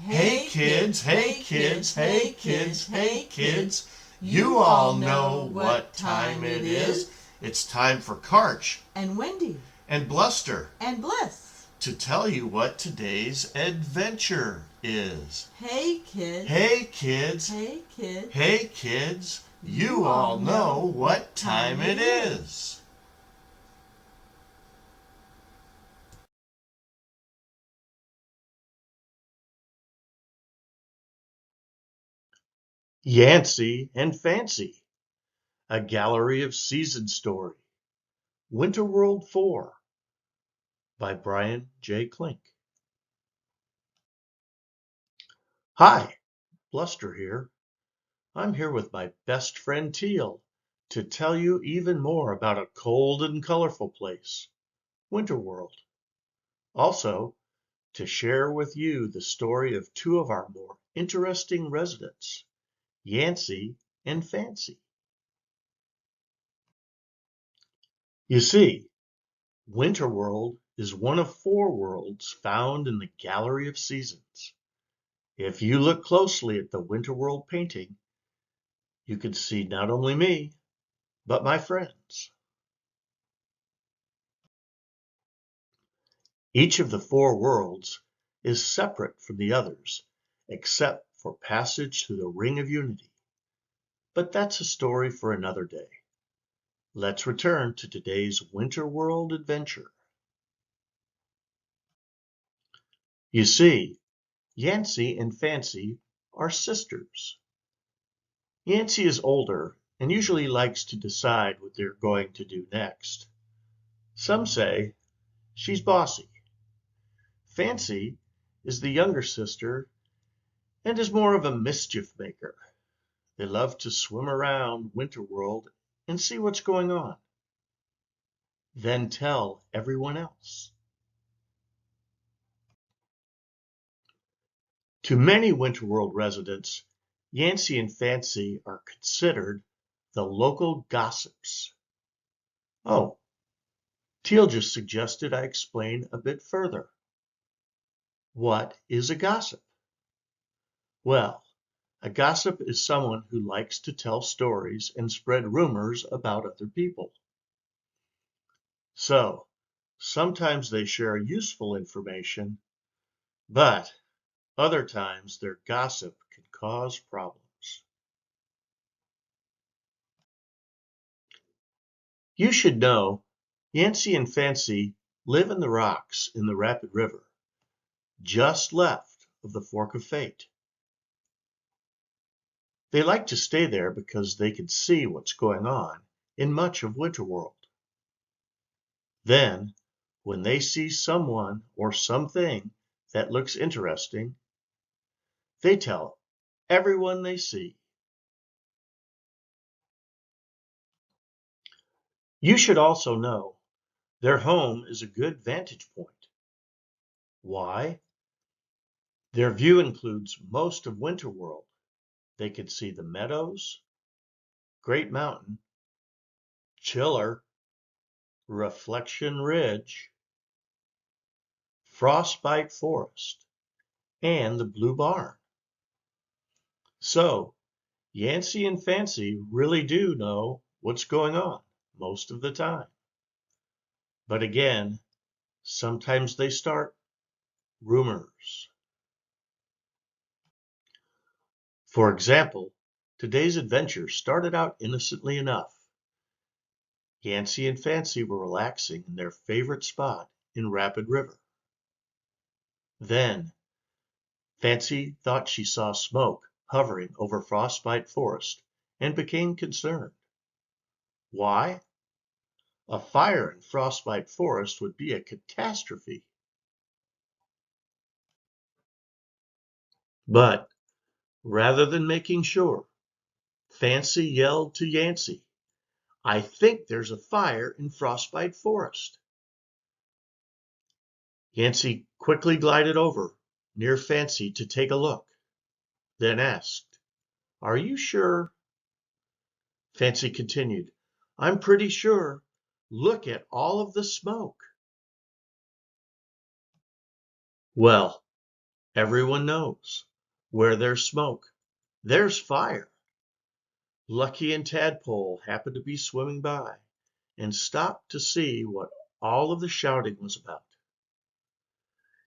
Hey kids, hey kids, hey kids, hey kids, you all know what time it is. It's time for Karch and Wendy and Bluster and Bliss to tell you what today's adventure is. Hey kids, Hey kids, hey kids, hey kids, you all know what time it is. Yancy and Fancy, a gallery of season story. Winter World 4 by Brian J. Klink. Hi, Bluster here. I'm here with my best friend Teal to tell you even more about a cold and colorful place, Winter World. Also, to share with you the story of two of our more interesting residents, Yancy and Fancy. You see, Winter World is one of 4 worlds found in the Gallery of Seasons. If you look closely at the Winter World painting, you can see not only me, but my friends. Each of the 4 worlds is separate from the others, except for passage through the Ring of Unity. But that's a story for another day. Let's return to today's Winter World adventure. You see, Yancy and Fancy are sisters. Yancy is older and usually likes to decide what they're going to do next. Some say she's bossy. Fancy is the younger sister and is more of a mischief maker. They love to swim around Winterworld and see what's going on, then tell everyone else. To many Winterworld residents, Yancy and Fancy are considered the local gossips. Oh, Teal just suggested I explain a bit further. What is a gossip? Well, a gossip is someone who likes to tell stories and spread rumors about other people. So, sometimes they share useful information, but other times their gossip can cause problems. You should know Yancy and Fancy live in the rocks in the Rapid River, just left of the Fork of Fate. They like to stay there because they can see what's going on in much of Winterworld. Then, when they see someone or something that looks interesting, they tell everyone they see. You should also know their home is a good vantage point. Why? Their view includes most of Winterworld. They can see the meadows, Great Mountain, Chiller, Reflection Ridge, Frostbite Forest, and the Blue Barn. So, Yancy and Fancy really do know what's going on most of the time. But again, sometimes they start rumors. For example, today's adventure started out innocently enough. Yancy and Fancy were relaxing in their favorite spot in Rapid River. Then, Fancy thought she saw smoke hovering over Frostbite Forest and became concerned. Why? A fire in Frostbite Forest would be a catastrophe. But rather than making sure, Fancy yelled to Yancy, "I think there's a fire in Frostbite Forest." Yancy quickly glided over near Fancy to take a look, then asked, "Are you sure?" Fancy continued, "I'm pretty sure. Look at all of the smoke." Well, Everyone knows where there's smoke, there's fire. Lucky and Tadpole happened to be swimming by and stopped to see what all of the shouting was about.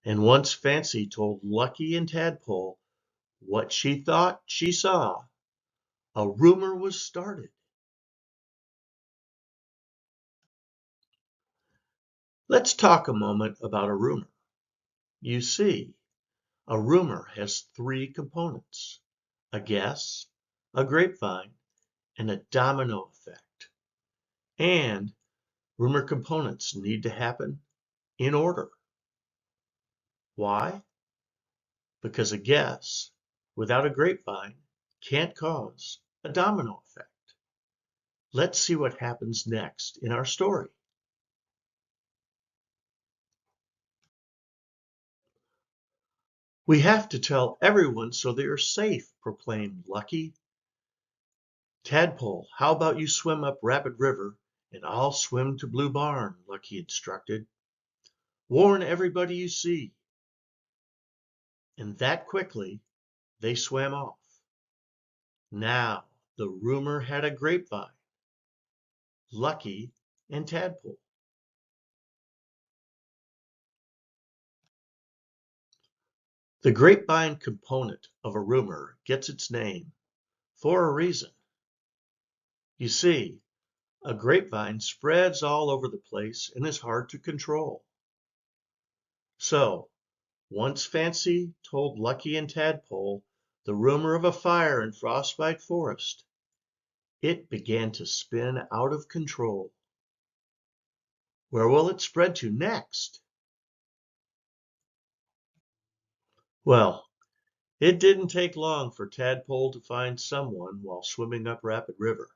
And once Fancy told Lucky and Tadpole what she thought she saw, a rumor was started. Let's talk a moment about a rumor. You see, a rumor has three components: a guess, a grapevine, and a domino effect. And rumor components need to happen in order. Why? Because a guess without a grapevine can't cause a domino effect. Let's see what happens next in our story. We have to tell everyone so they are safe, proclaimed Lucky. Tadpole, how about you swim up Rapid River and I'll swim to Blue Barn, Lucky instructed. Warn everybody you see. And that quickly they swam off. Now the rumor had a grapevine, Lucky and Tadpole. The grapevine component of a rumor gets its name for a reason. You see, a grapevine spreads all over the place and is hard to control. So, once Fancy told Lucky and Tadpole the rumor of a fire in Frostbite Forest, it began to spin out of control. Where will it spread to next? Well, it didn't take long for Tadpole to find someone while swimming up Rapid River.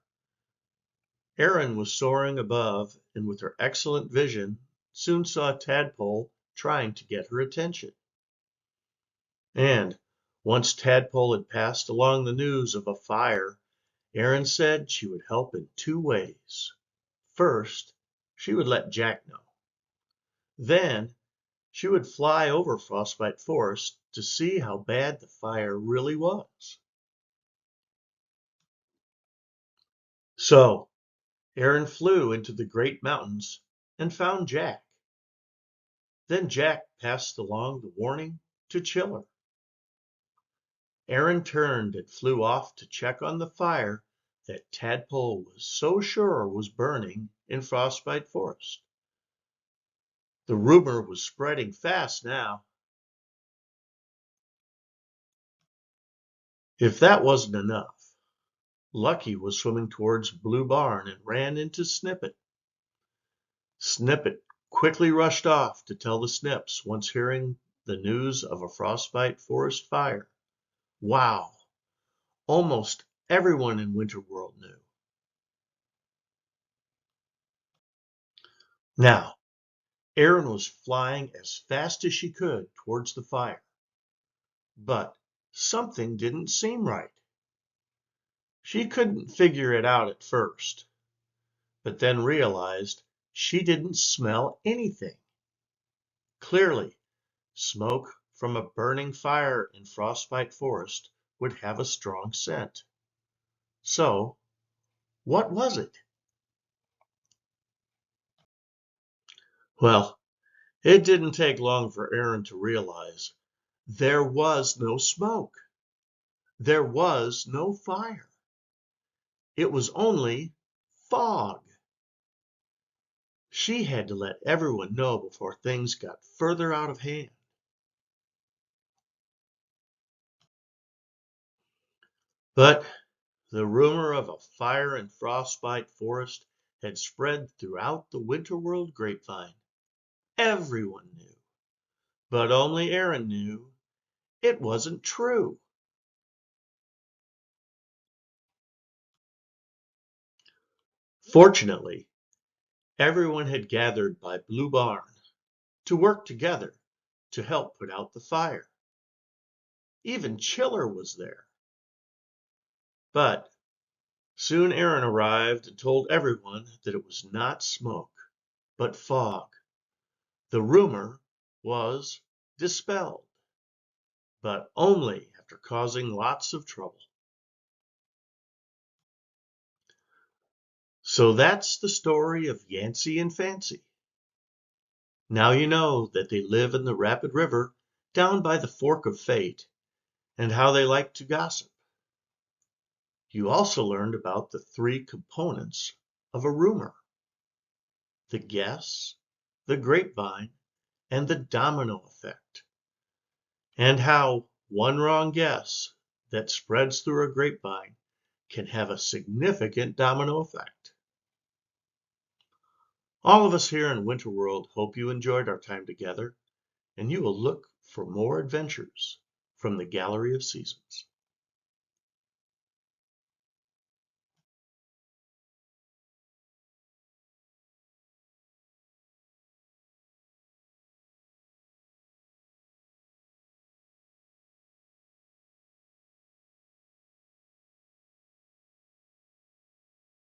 Erin was soaring above and with her excellent vision soon saw Tadpole trying to get her attention. And once Tadpole had passed along the news of a fire, Erin said she would help in two ways. First, she would let Jack know. Then, she would fly over Frostbite Forest to see how bad the fire really was. So, Erin flew into the great mountains and found Jack. Then Jack passed along the warning to Chiller. Erin turned and flew off to check on the fire that Tadpole was so sure was burning in Frostbite Forest. The rumor was spreading fast now. If that wasn't enough, Lucky was swimming towards Blue Barn and ran into Snippet. Snippet quickly rushed off to tell the Snips once hearing the news of a Frostbite Forest fire. Wow! Almost everyone in Winterworld knew. Now, Erin was flying as fast as she could towards the fire. But something didn't seem right. She couldn't figure it out at first, but then realized she didn't smell anything. Clearly, smoke from a burning fire in Frostbite Forest would have a strong scent. So, what was it? Well, it didn't take long for Erin to realize there was no smoke. There was no fire. It was only fog. She had to let everyone know before things got further out of hand. But the rumor of a fire in Frostbite Forest had spread throughout the Winterworld grapevine. Everyone knew, but only Erin knew it wasn't true. Fortunately, everyone had gathered by Blue Barn to work together to help put out the fire. Even Chiller was there. But soon Erin arrived and told everyone that it was not smoke, but fog. The rumor was dispelled. but only after causing lots of trouble. So that's the story of Yancy and Fancy. Now you know that they live in the rapid river down by the Fork of Fate and how they like to gossip. You also learned about the three components of a rumor: the guess, the grapevine, and the domino effect, and how one wrong guess that spreads through a grapevine can have a significant domino effect. All of us here in Winter World hope you enjoyed our time together, and you will look for more adventures from the Gallery of Seasons.